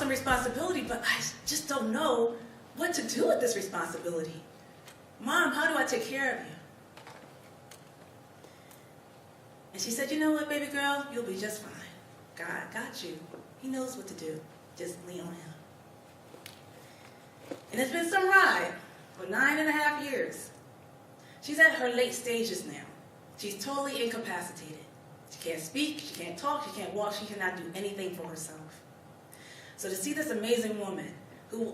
awesome responsibility, but I just don't know what to do with this responsibility. Mom, how do I take care of you? And she said, you know what, baby girl, you'll be just fine. God got you. He knows what to do. Just lean on him. And it's been some ride for 9.5 years. She's at her late stages now. She's totally incapacitated. She can't speak, she can't talk, she can't walk, she cannot do anything for herself. So to see this amazing woman, who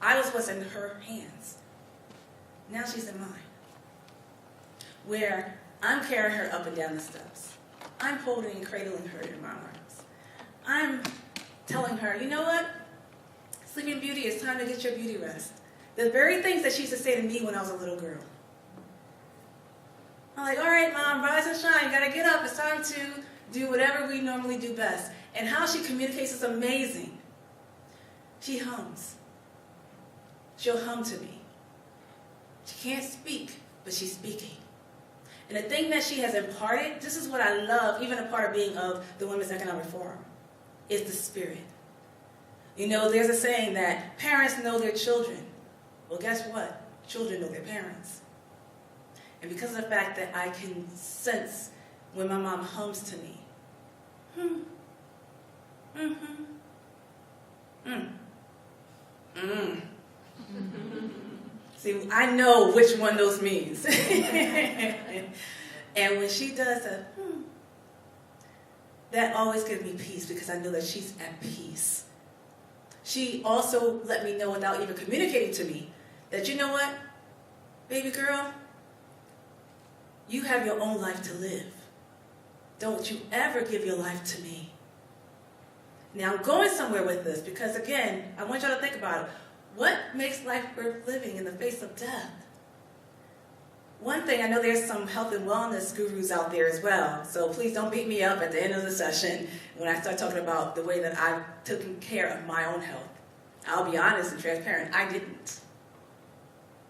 I was what's in her hands, now she's in mine. Where I'm carrying her up and down the steps. I'm holding and cradling her in my arms. I'm telling her, you know what? Sleeping Beauty, it's time to get your beauty rest. The very things that she used to say to me when I was a little girl. I'm like, all right, Mom, rise and shine. You got to get up. It's time to do whatever we normally do best. And how she communicates is amazing. She hums. She'll hum to me. She can't speak, but she's speaking. And the thing that she has imparted, this is what I love, even a part of being of the Women's Economic Forum, is the spirit. You know, there's a saying that parents know their children. Well, guess what? Children know their parents. And because of the fact that I can sense when my mom hums to me, See, I know which one those means. And when she does a that always gives me peace because I know that she's at peace. She also let me know without even communicating to me that, you know what, baby girl, you have your own life to live. Don't you ever give your life to me. Now I'm going somewhere with this because, again, I want y'all to think about it. What makes life worth living in the face of death? One thing, I know there's some health and wellness gurus out there as well, so please don't beat me up at the end of the session when I start talking about the way that I've taken care of my own health. I'll be honest and transparent, I didn't.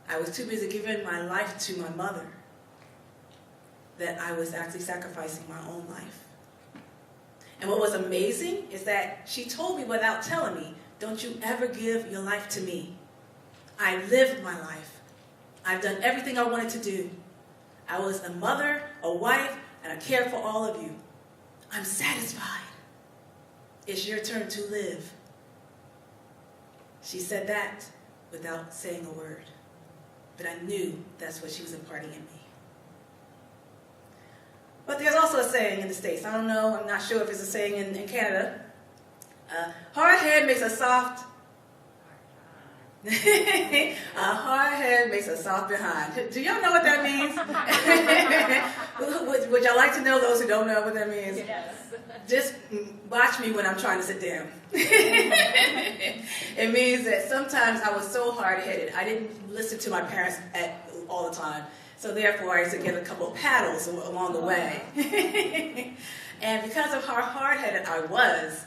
I was too busy giving my life to my mother that I was actually sacrificing my own life. And what was amazing is that she told me without telling me, don't you ever give your life to me. I lived my life. I've done everything I wanted to do. I was a mother, a wife, and I cared for all of you. I'm satisfied. It's your turn to live. She said that without saying a word. But I knew that's what she was imparting in me. But there's also a saying in the States. I don't know, I'm not sure if it's a saying in Canada. Hard head makes a soft... a hard head makes a soft behind. Do y'all know what that means? Would y'all like to know, those who don't know what that means? Yes. Just watch me when I'm trying to sit down. It means that sometimes I was so hard-headed, I didn't listen to my parents all the time. So therefore, I used to get a couple of paddles along the way. And because of how hard-headed I was,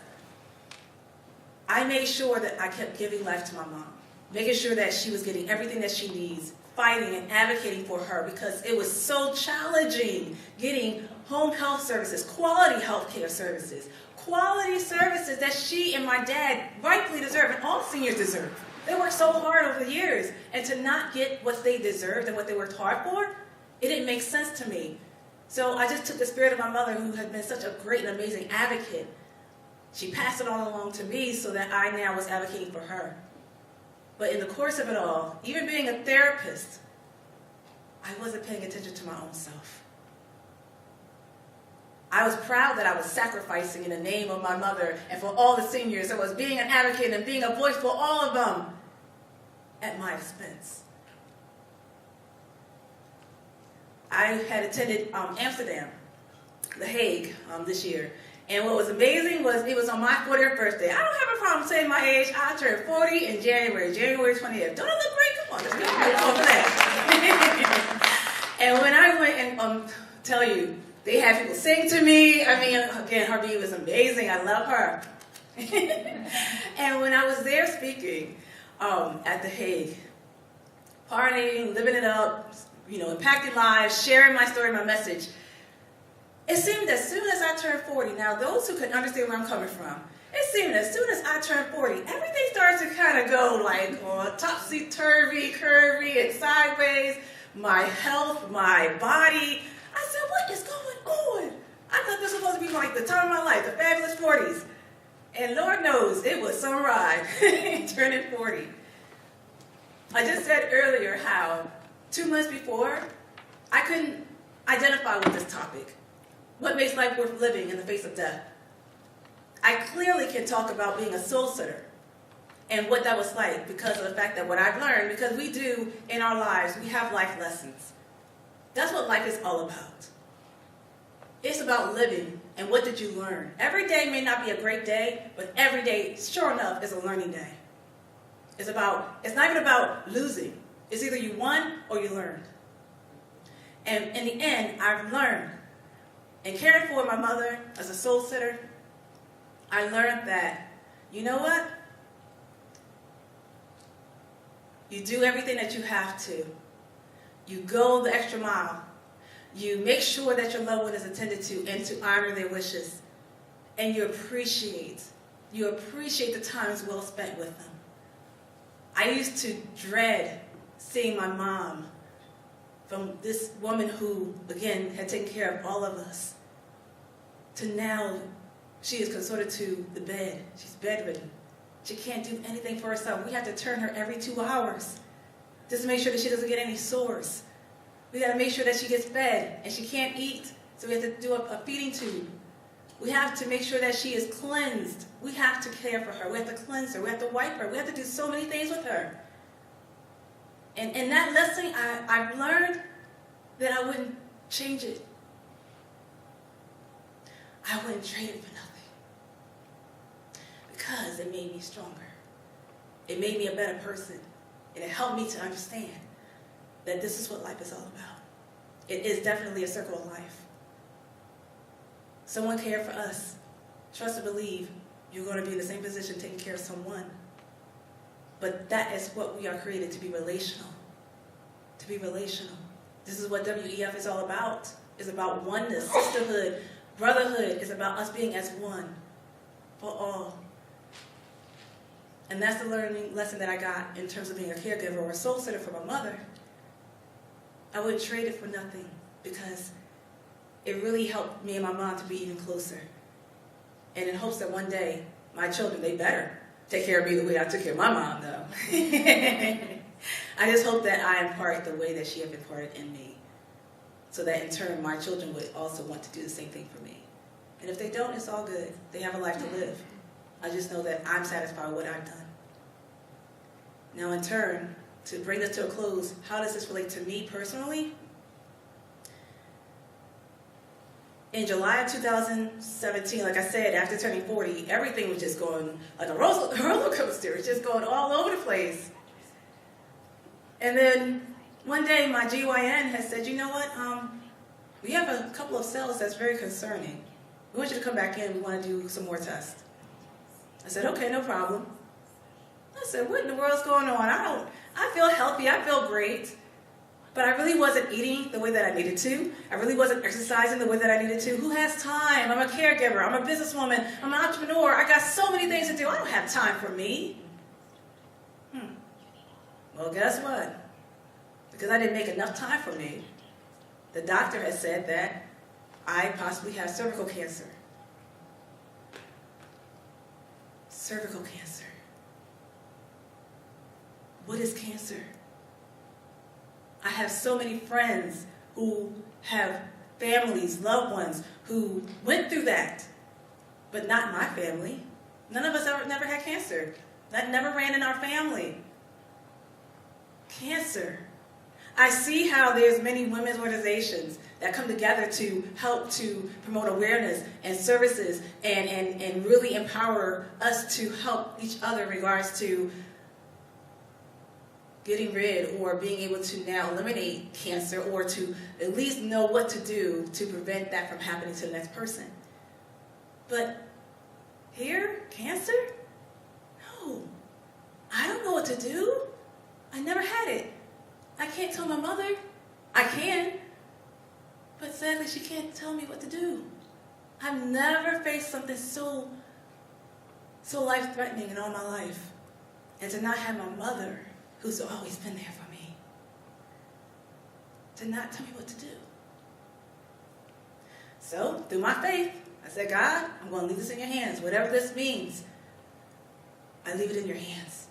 I made sure that I kept giving life to my mom, making sure that she was getting everything that she needs, fighting and advocating for her because it was so challenging getting home health services, quality health care services, quality services that she and my dad rightfully deserve and all seniors deserve. They worked so hard over the years, and to not get what they deserved and what they worked hard for, it didn't make sense to me. So I just took the spirit of my mother, who had been such a great and amazing advocate. She passed it on along to me so that I now was advocating for her. But in the course of it all, even being a therapist, I wasn't paying attention to my own self. I was proud that I was sacrificing in the name of my mother and for all the seniors. I was being an advocate and being a voice for all of them at my expense. I had attended Amsterdam, The Hague, this year. And what was amazing was it was on my 40th birthday. I don't have a problem saying my age. I turned 40 in January 28th. Don't I look great? Come on, let's go for that. And when I went and tell you, they had people sing to me. I mean, again, her beauty was amazing. I love her. And when I was there speaking at The Hague, partying, living it up, impacting lives, sharing my story, my message, it seemed as soon as I turned 40, now those who can understand where I'm coming from, it seemed as soon as I turned 40, everything started to kind of go like topsy-turvy, curvy, and sideways. My health, my body. I said, what is going on? I thought this was supposed to be like the time of my life, the fabulous 40s. And Lord knows, it was some ride, turning 40. I just said earlier how 2 months before, I couldn't identify with this topic. What makes life worth living in the face of death? I clearly can talk about being a soul sitter and what that was like because of the fact that what I've learned, because we do in our lives, we have life lessons. That's what life is all about. It's about living and what did you learn. Every day may not be a great day, but every day, sure enough, is a learning day. It's not even about losing. It's either you won or you learned. And in the end, I've learned. And caring for my mother as a soul sitter, I learned that, you know what? You do everything that you have to. You go the extra mile. You make sure that your loved one is attended to and to honor their wishes. And you appreciate the times well spent with them. I used to dread seeing my mom from this woman who, again, had taken care of all of us, to now she is consorted to the bed. She's bedridden. She can't do anything for herself. We have to turn her every 2 hours just to make sure that she doesn't get any sores. We got to make sure that she gets fed, and she can't eat, so we have to do a feeding tube. We have to make sure that she is cleansed. We have to care for her. We have to cleanse her. We have to wipe her. We have to do so many things with her. And in that lesson, I've learned that I wouldn't change it. I wouldn't trade it for nothing. Because it made me stronger. It made me a better person. And it helped me to understand that this is what life is all about. It is definitely a circle of life. Someone cared for us. Trust and believe you're going to be in the same position taking care of someone. But that is what we are created to be relational. To be relational. This is what WEF is all about. It's about oneness, sisterhood, brotherhood. It's about us being as one for all. And that's the learning lesson that I got in terms of being a caregiver or a soul sitter for my mother. I wouldn't trade it for nothing because it really helped me and my mom to be even closer. And in hopes that one day, my children, they better take care of me the way I took care of my mom, though. I just hope that I impart the way that she had imparted in me, so that in turn, my children would also want to do the same thing for me. And if they don't, it's all good. They have a life to live. I just know that I'm satisfied with what I've done. Now, in turn, to bring this to a close, how does this relate to me personally? In July of 2017, like I said, after turning 40, everything was just going like a roller coaster. It's just going all over the place. And then one day, my GYN has said, you know what, we have a couple of cells that's very concerning. We want you to come back in. We want to do some more tests. I said, okay, no problem. I said, what in the world's going on? I feel healthy. I feel great. But I really wasn't eating the way that I needed to. I really wasn't exercising the way that I needed to. Who has time? I'm a caregiver. I'm a businesswoman. I'm an entrepreneur. I got so many things to do. I don't have time for me. Well, guess what? Because I didn't make enough time for me, the doctor has said that I possibly have cervical cancer. Cervical cancer. What is cancer? I have so many friends who have families, loved ones, who went through that, but not my family. None of us never had cancer. That never ran in our family. Cancer. I see how there's many women's organizations that come together to help to promote awareness and services and really empower us to help each other in regards to getting rid or being able to now eliminate cancer, or to at least know what to do to prevent that from happening to the next person. But here, cancer? No. I don't know what to do. I never had it. I can't tell my mother. I can. But sadly, she can't tell me what to do. I've never faced something so so life-threatening in all my life. And to not have my mother, who's always been there for me, to not tell me what to do. So, through my faith, I said, God, I'm going to leave this in your hands. Whatever this means, I leave it in your hands.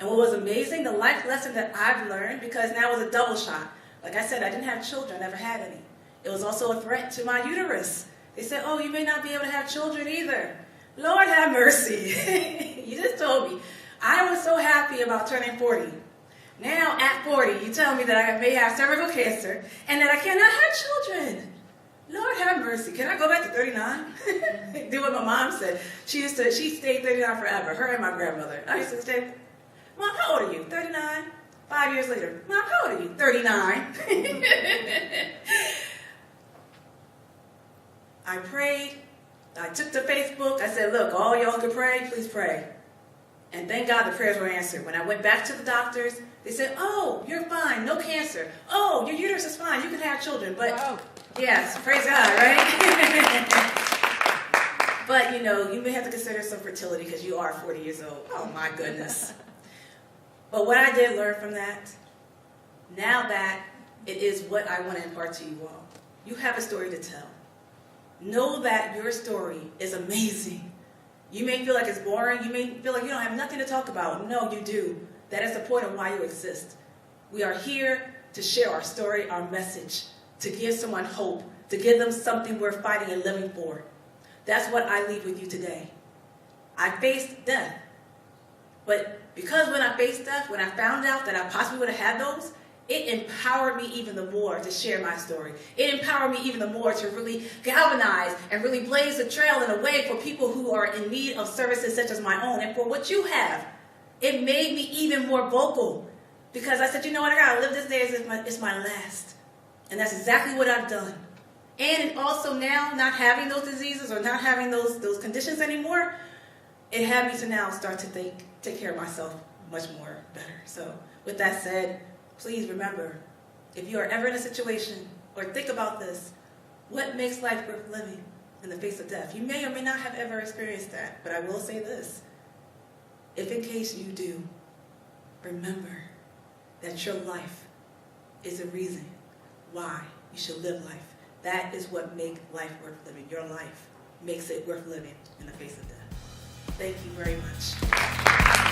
And what was amazing, the life lesson that I've learned, because now it was a double shot. Like I said, I didn't have children, never had any. It was also a threat to my uterus. They said, oh, you may not be able to have children either. Lord have mercy. You just told me. I was so happy about turning 40. Now, at 40, you tell me that I may have cervical cancer and that I cannot have children. Lord have mercy. Can I go back to 39? Do what my mom said. She stayed 39 forever, her and my grandmother. I used to say, Mom, how old are you? 39. 5 years later, Mom, how old are you? 39. I prayed. I took to Facebook. I said, look, all y'all can pray, please pray. And thank God the prayers were answered. When I went back to the doctors, they said, oh, you're fine, no cancer. Oh, your uterus is fine, you can have children. But, yes, praise God, right? But, you may have to consider some fertility because you are 40 years old. Oh, my goodness. But what I did learn from that, now that it is what I want to impart to you all, you have a story to tell. Know that your story is amazing. You may feel like it's boring. You may feel like you don't have nothing to talk about. No, you do. That is the point of why you exist. We are here to share our story, our message, to give someone hope, to give them something worth fighting and living for. That's what I leave with you today. I faced death. But because when I faced death, when I found out that I possibly would have had those, it empowered me even the more to share my story. It empowered me even the more to really galvanize and really blaze the trail and a way for people who are in need of services such as my own and for what you have. It made me even more vocal because I said, you know what, I got to live this day as if it's my last. And that's exactly what I've done. And also now, not having those diseases or not having those conditions anymore, it had me to now start to take care of myself much more better. So with that said, please remember, if you are ever in a situation, or think about this, what makes life worth living in the face of death? You may or may not have ever experienced that, but I will say this. If in case you do, remember that your life is a reason why you should live life. That is what makes life worth living. Your life makes it worth living in the face of death. Thank you very much.